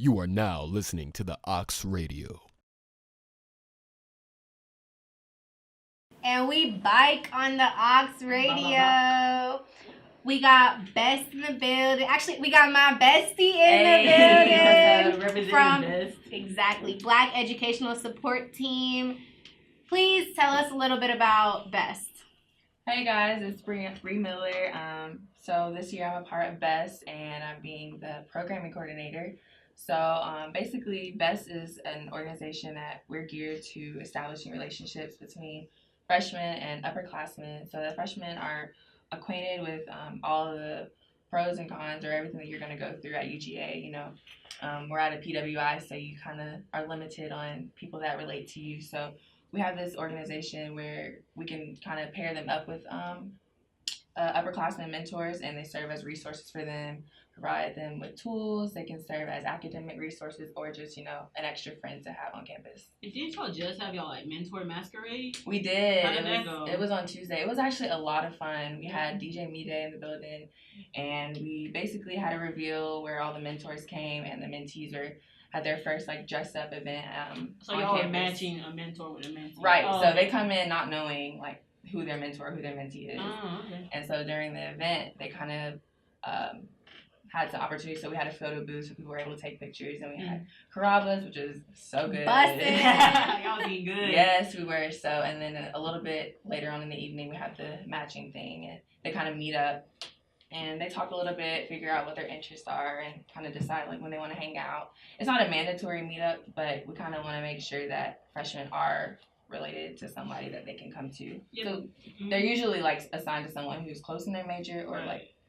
You are now listening to the Ox Radio. And we bike on the Ox Radio. We got B.E.S.T in the building. Actually, we got my bestie in the building. From B.E.S.T. Exactly. Black Educational Support Team. Please tell us a little bit about B.E.S.T. Hey guys, it's Brianna Miller. So this year I'm a part of B.E.S.T and I'm being the programming coordinator. So basically B.E.S.T is an organization that we're geared to establishing relationships between freshmen and upperclassmen. So the freshmen are acquainted with all of the pros and cons or everything that you're going to go through at UGA. We're at a PWI, so you kind of are limited on people that relate to you. So we have this organization where we can kind of pair them up with upperclassmen mentors, and they serve as resources for them, provide them with tools. They can serve as academic resources or just, an extra friend to have on campus. And didn't y'all just have y'all mentor masquerade? We did. How did that go? It was on Tuesday. It was actually a lot of fun. We had DJ Me Day in the building, and we basically had a reveal where all the mentors came and the mentees had their first dress up event. So y'all are matching a mentor with a mentee. Right. So they come in not knowing who their mentor, who their mentee is. Oh, okay. And so during the event, they kind of had some opportunity. So we had a photo booth so people were able to take pictures, and we had carrabas, which is so good. Busted. Y'all being good. Yes, we were. So, and then a little bit later on in the evening, we had the matching thing, and they kind of meet up. And they talk a little bit, figure out what their interests are, and kind of decide when they want to hang out. It's not a mandatory meetup, but we kind of want to make sure that freshmen are related to somebody that they can come to. Yeah. So they're usually assigned to someone who's close in their major or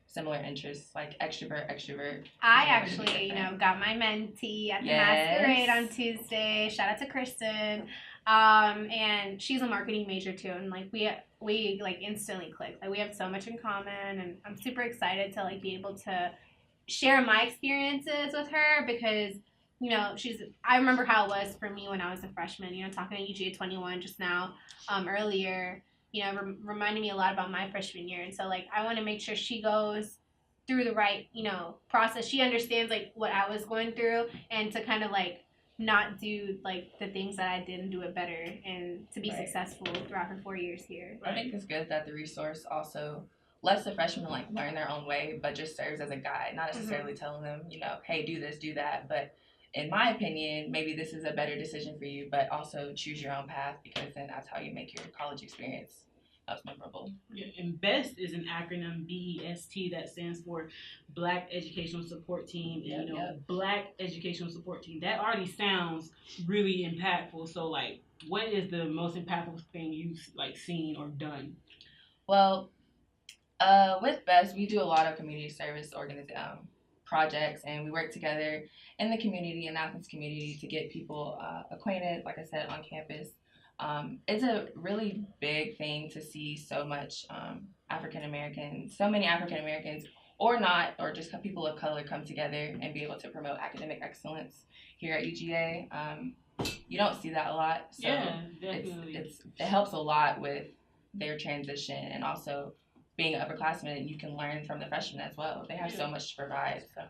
similar interests, like extrovert. I actually, got my mentee at the masquerade on Tuesday. Shout out to Kristen. And she's a marketing major too, and we instantly clicked. We have so much in common, and I'm super excited to be able to share my experiences with her because I remember how it was for me when I was a freshman. Talking to UGA 21 just now earlier. Reminding me a lot about my freshman year, and so I want to make sure she goes through the right process. She understands what I was going through, and to kind of not do the things that I did and do it better, and to be successful throughout her 4 years here. I think it's good that the resource also lets the freshmen learn their own way, but just serves as a guide, not necessarily telling them, hey, do this, do that. But in my opinion, maybe this is a better decision for you, but also choose your own path, because then that's how you make your college experience memorable. Yeah, and B.E.S.T is an acronym, B.E.S.T, that stands for Black Educational Support Team. And Black Educational Support Team, that already sounds really impactful. So what is the most impactful thing you've seen or done? Well, with B.E.S.T, we do a lot of community service projects, and we work together in the community, in the Athens community, to get people acquainted, like I said, on campus. It's a really big thing to see so many African Americans, or not, or just people of color come together and be able to promote academic excellence here at UGA. You don't see that a lot, so yeah, definitely. It helps a lot with their transition, and also being an upperclassman, you can learn from the freshmen as well. They have so much to provide. So.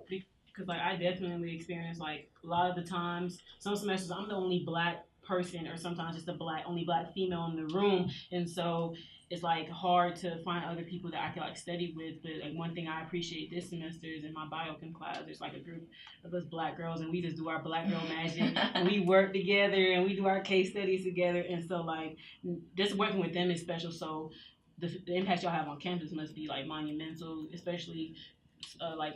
Because I definitely experience a lot of the times, some semesters I'm the only black person, or sometimes just only black female in the room, and so it's hard to find other people that I can study with. But one thing I appreciate this semester is in my biochem class, there's a group of us black girls, and we just do our black girl magic. And we work together, and we do our case studies together, and so just working with them is special. So the impact y'all have on campus must be monumental, especially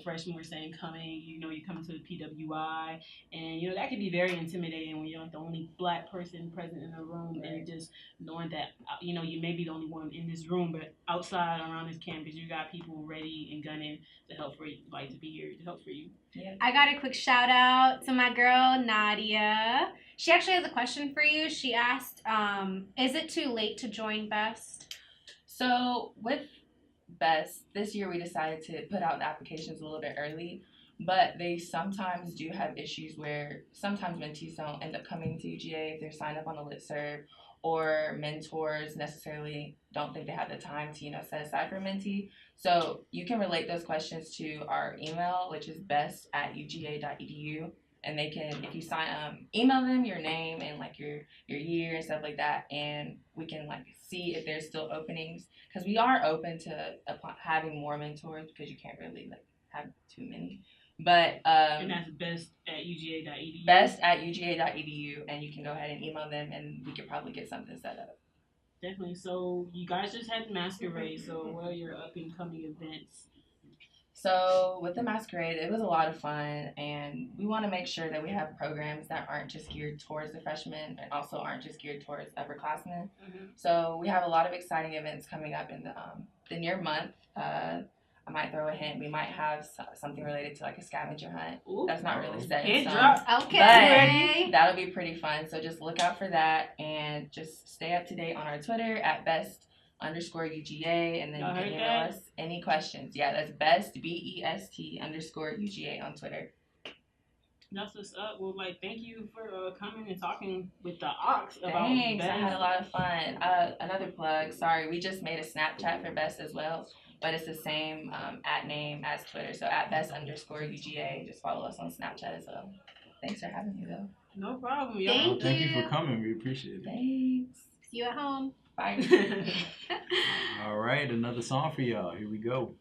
freshmen were saying you come to the PWI, and that can be very intimidating when you're the only black person present in the room, and just knowing that you may be the only one in this room, but outside around this campus you got people ready and gunning to help for you, to be here to help for you. Yeah. I got a quick shout out to my girl Nadia. She actually has a question for you. She asked, is it too late to join B.E.S.T? So with B.E.S.T, this year we decided to put out the applications a little bit early, but they sometimes do have issues where sometimes mentees don't end up coming to UGA if they're signed up on the listserv, or mentors necessarily don't think they have the time to, set aside for a mentee. So you can relate those questions to our email, which is best@uga.edu. And they can, if you email them your name and like your year and stuff like that, and we can like see if there's still openings, because we are open to having more mentors, because you can't really like have too many. But and that's best@uga.edu. Best@uga.edu, and you can go ahead and email them, and we could probably get something set up. Definitely. So you guys just had Masquerade. So what are your up and coming events? So with the Masquerade, it was a lot of fun, and we want to make sure that we have programs that aren't just geared towards the freshmen and also aren't just geared towards upperclassmen. Mm-hmm. So we have a lot of exciting events coming up in the near month. I might throw a hint. We might have something related to like a scavenger hunt. Ooh. That's not really set in Hint stone. drop. Okay. But that'll be pretty fun. So just look out for that, and just stay up to date on our Twitter at @best_UGA, and then you can email us any questions. Yeah, that's best BEST_UGA on Twitter. That's what's up. Well, like, thank you for coming and talking with the Ox about Thanks, Best. I had a lot of fun. Another plug, sorry, we just made a Snapchat for Best as well, but it's the same @name as Twitter, so @best_UGA. Just follow us on Snapchat as well. Thanks for having me, though. No problem, Thank y'all. Thank you for coming. We appreciate it. Thanks. See you at home. Bye. All right, another song for y'all. Here we go.